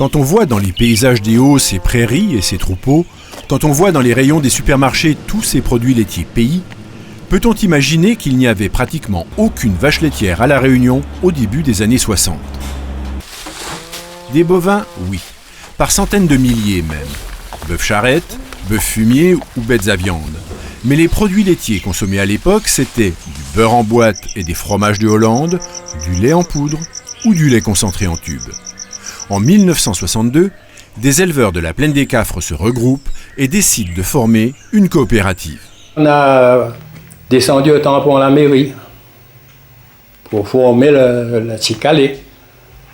Quand on voit dans les paysages des Hauts ces prairies et ces troupeaux, quand on voit dans les rayons des supermarchés tous ces produits laitiers pays, peut-on imaginer qu'il n'y avait pratiquement aucune vache laitière à La Réunion au début des années 60 ? Des bovins, oui, par centaines de milliers même. Bœuf charrette, bœuf fumier ou bêtes à viande. Mais les produits laitiers consommés à l'époque, c'était du beurre en boîte et des fromages de Hollande, du lait en poudre ou du lait concentré en tube. En 1962, des éleveurs de la Plaine des Cafres se regroupent et décident de former une coopérative. On a descendu au tampon à la mairie pour former la Ticalé.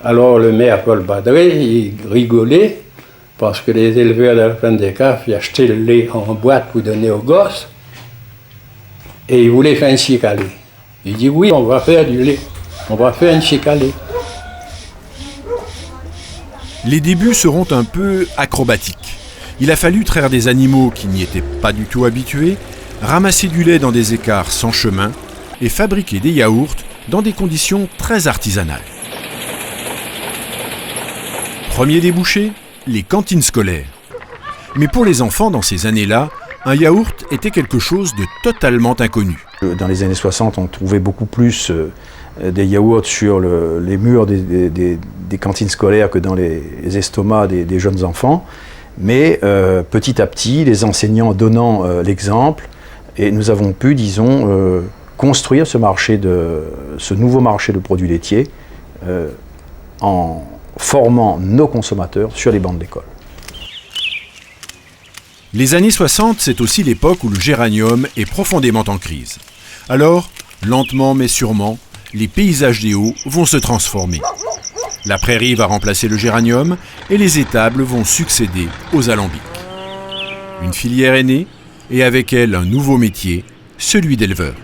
Alors le maire Paul Badré, il rigolait parce que les éleveurs de la Plaine des Cafres ils achetaient le lait en boîte pour donner aux gosses et ils voulaient faire une Ticalé. Il dit oui, on va faire du lait, on va faire une Ticalé. Les débuts seront un peu acrobatiques. Il a fallu traire des animaux qui n'y étaient pas du tout habitués, ramasser du lait dans des écarts sans chemin et fabriquer des yaourts dans des conditions très artisanales. Premier débouché, les cantines scolaires. Mais pour les enfants dans ces années-là, un yaourt était quelque chose de totalement inconnu. Dans les années 60, on trouvait beaucoup plus des yaourts sur les murs des cantines scolaires que dans les estomacs des jeunes enfants. Mais petit à petit, les enseignants donnant l'exemple, et nous avons pu, disons, construire ce nouveau marché de produits laitiers en formant nos consommateurs sur les bancs de l'école. Les années 60, c'est aussi l'époque où le géranium est profondément en crise. Alors, lentement mais sûrement, les paysages des Hauts vont se transformer. La prairie va remplacer le géranium et les étables vont succéder aux alambics. Une filière est née et avec elle un nouveau métier, celui d'éleveur.